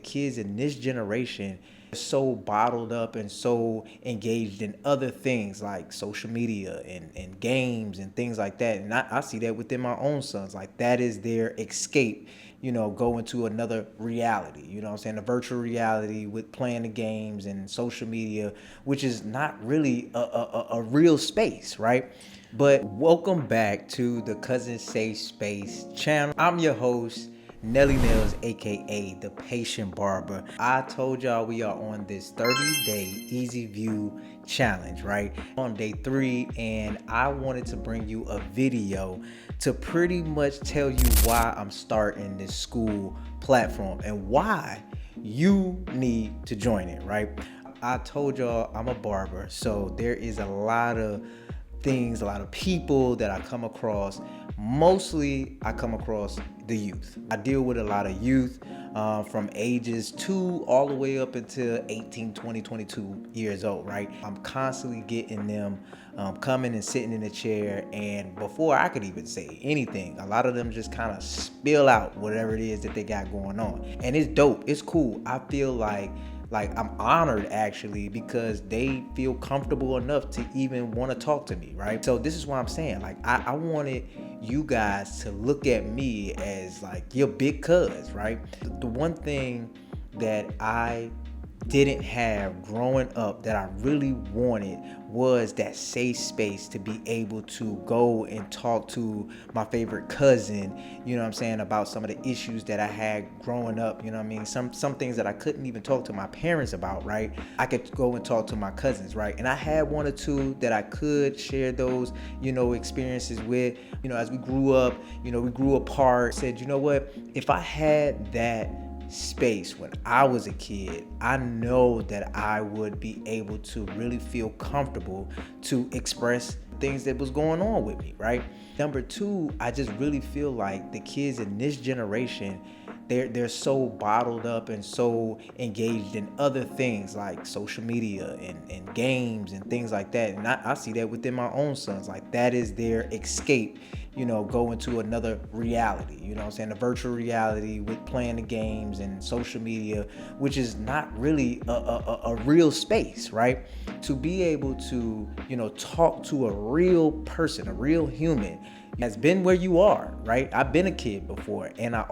Kids in this generation are so bottled up and so engaged in other things like social media and games and things like that. And I see that within my own sons. Like that is their escape, go into another reality, what I'm saying? The virtual reality with playing the games and social media, which is not really a real space, right? But welcome back to the Cousin Safe Space channel. I'm your host, Nelly Nails, aka the Patient Barber. I told y'all we are on this 30-day easy view challenge, right? On day 3, and I wanted to bring you a video to pretty much tell you why I'm starting this Skool platform and why you need to join it, right? I told y'all I'm a barber, so there is a lot of things, a lot of people that I come across. Mostly I come across the youth. I deal with a lot of youth from ages 2 all the way up until 18, 20, 22 years old, right? I'm constantly getting them coming and sitting in a chair, and before I could even say anything, a lot of them just kind of spill out whatever it is that they got going on. And it's dope, it's cool. I feel like I'm honored actually, because they feel comfortable enough to even want to talk to me, right? So this is what I'm saying. Like I wanted you guys to look at me as like your big cuz, right? The one thing that I didn't have growing up that I really wanted was that safe space to be able to go and talk to my favorite cousin, about some of the issues that I had growing up, some things that I couldn't even talk to my parents about, right? I could go and talk to my cousins, right? And I had one or two that I could share those, experiences with, as we grew up, we grew apart. Said, you know what, if I had that space when I was a kid, I know that I would be able to really feel comfortable to express things that was going on with me, right? Number 2, I just really feel like the kids in this generation, they're so bottled up and so engaged in other things like social media and games and things like that. And I see that within my own sons. Like that is their escape, go into another reality, the virtual reality with playing the games and social media, which is not really a real space, right? To be able to, talk to a real person, a real human, has been where you are, right? I've been a kid before, and I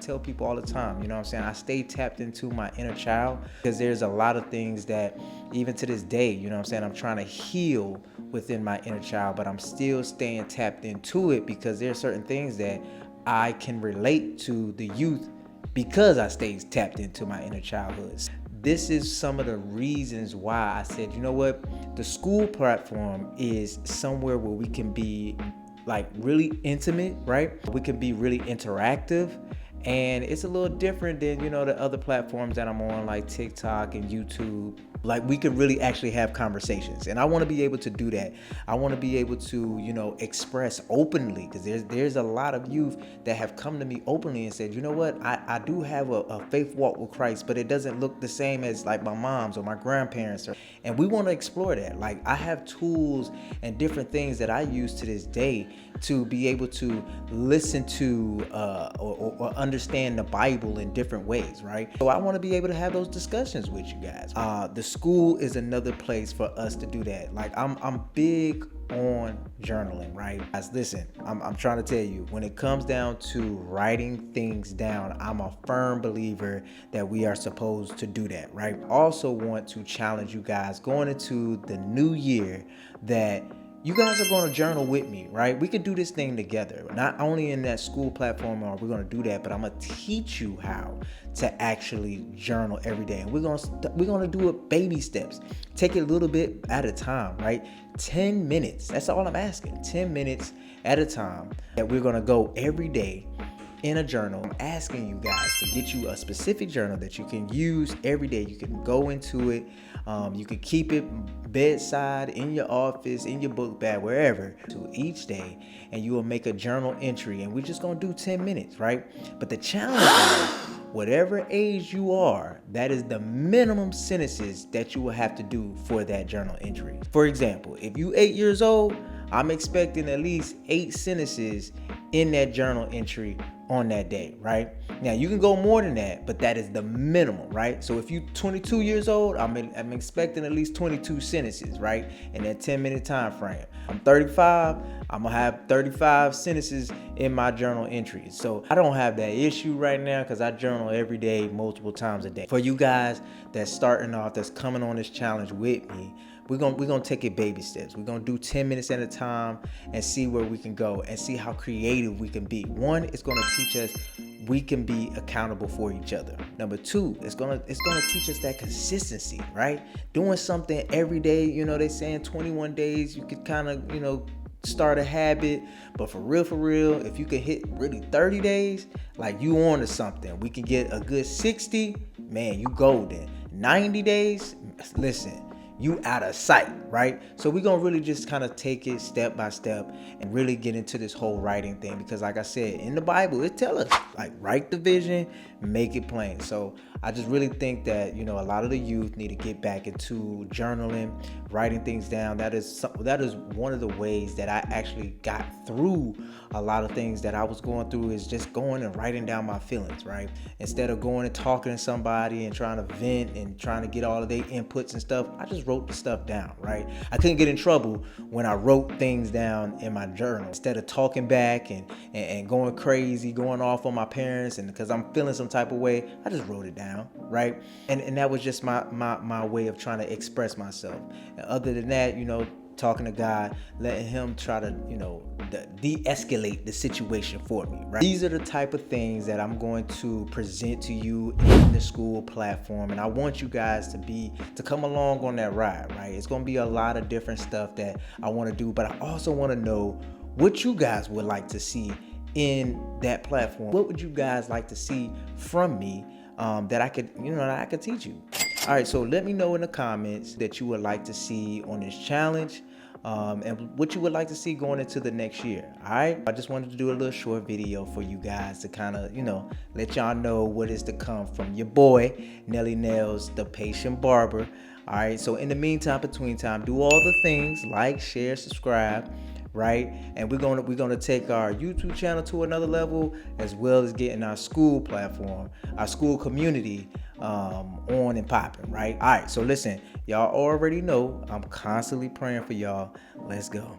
tell people all the time, I stay tapped into my inner child, because there's a lot of things that even to this day, I'm trying to heal within my inner child, but I'm still staying tapped into it because there's certain things that I can relate to the youth because I stay tapped into my inner childhood. This is some of the reasons why I said, you know what, the Skool platform is somewhere where we can be like really intimate, right? We can be really interactive, and it's a little different than, the other platforms that I'm on, like TikTok and YouTube. Like we could really actually have conversations, and I want to be able to do that. I want to be able to, express openly, because there's a lot of youth that have come to me openly and said, you know what, I do have a faith walk with Christ, but it doesn't look the same as like my mom's or my grandparents, and we want to explore that. Like I have tools and different things that I use to this day to be able to listen to or understand the Bible in different ways, right? So I want to be able to have those discussions with you guys. The Skool is another place for us to do that. Like I'm big on journaling, right? Guys, listen, I'm trying to tell you, when it comes down to writing things down, I'm a firm believer that we are supposed to do that, right? Also want to challenge you guys going into the new year that you guys are going to journal with me, right? We could do this thing together. Not only in that Skool platform are we going to do that, but I'm going to teach you how to actually journal every day. And we're going to do it baby steps. Take it a little bit at a time, right? 10 minutes. That's all I'm asking. 10 minutes at a time that we're going to go every day in a journal. I'm asking you guys to get you a specific journal that you can use every day. You can go into it. You can keep it bedside, in your office, in your book bag, wherever, to each day, and you will make a journal entry. And we're just gonna do 10 minutes, right? But the challenge is, whatever age you are, that is the minimum sentences that you will have to do for that journal entry. For example, if you 8 years old, I'm expecting at least 8 sentences in that journal entry on that day, right? Now you can go more than that, but that is the minimum, right? So if you're 22 years old, I'm expecting at least 22 sentences, right? In that 10-minute time frame. I'm 35, I'm gonna have 35 sentences in my journal entries. So I don't have that issue right now because I journal every day, multiple times a day. For you guys that's starting off, that's coming on this challenge with me, we're gonna take it baby steps. We're gonna do 10 minutes at a time and see where we can go and see how creative we can be. One, it's gonna teach us we can be accountable for each other. Number two, it's gonna teach us that consistency, right? Doing something every day. You know, they saying 21 days you could kind of, you know, start a habit. But for real, if you can hit really 30 days, like you on to something. We can get a good 60, man, you golden. 90 days, listen, you out of sight, right? So we're gonna really just kind of take it step by step and really get into this whole writing thing, because like I said, in the Bible, it tells us, like, write the vision, make it plain. So I just really think that, you know, a lot of the youth need to get back into journaling, writing things down. That is one of the ways that I actually got through a lot of things that I was going through, is just going and writing down my feelings, right? Instead of going and talking to somebody and trying to vent and trying to get all of their inputs and stuff, I just wrote the stuff down, right? I couldn't get in trouble when I wrote things down in my journal. Instead of talking back and going crazy, going off on my parents, and because I'm feeling some type of way, I just wrote it down, right? And that was just my way of trying to express myself. And other than that, you know, talking to God, letting him try to, you know, de-escalate the situation for me, right? These are the type of things that I'm going to present to you in the Skool platform, and I want you guys to come along on that ride, right? It's going to be a lot of different stuff that I want to do, but I also want to know what you guys would like to see in that platform. What would you guys like to see from me that I could teach you? All right, so let me know in the comments that you would like to see on this challenge, and what you would like to see going into the next year. All right, I just wanted to do a little short video for you guys to kind of, you know, let y'all know what is to come from your boy Nelly Nails, the patient barber. All right, so in the meantime, between time, do all the things, like, share, subscribe, right? And we're gonna take our YouTube channel to another level, as well as getting our Skool platform, our Skool Community on and popping, right? All right, so listen, y'all already know I'm constantly praying for y'all. Let's go.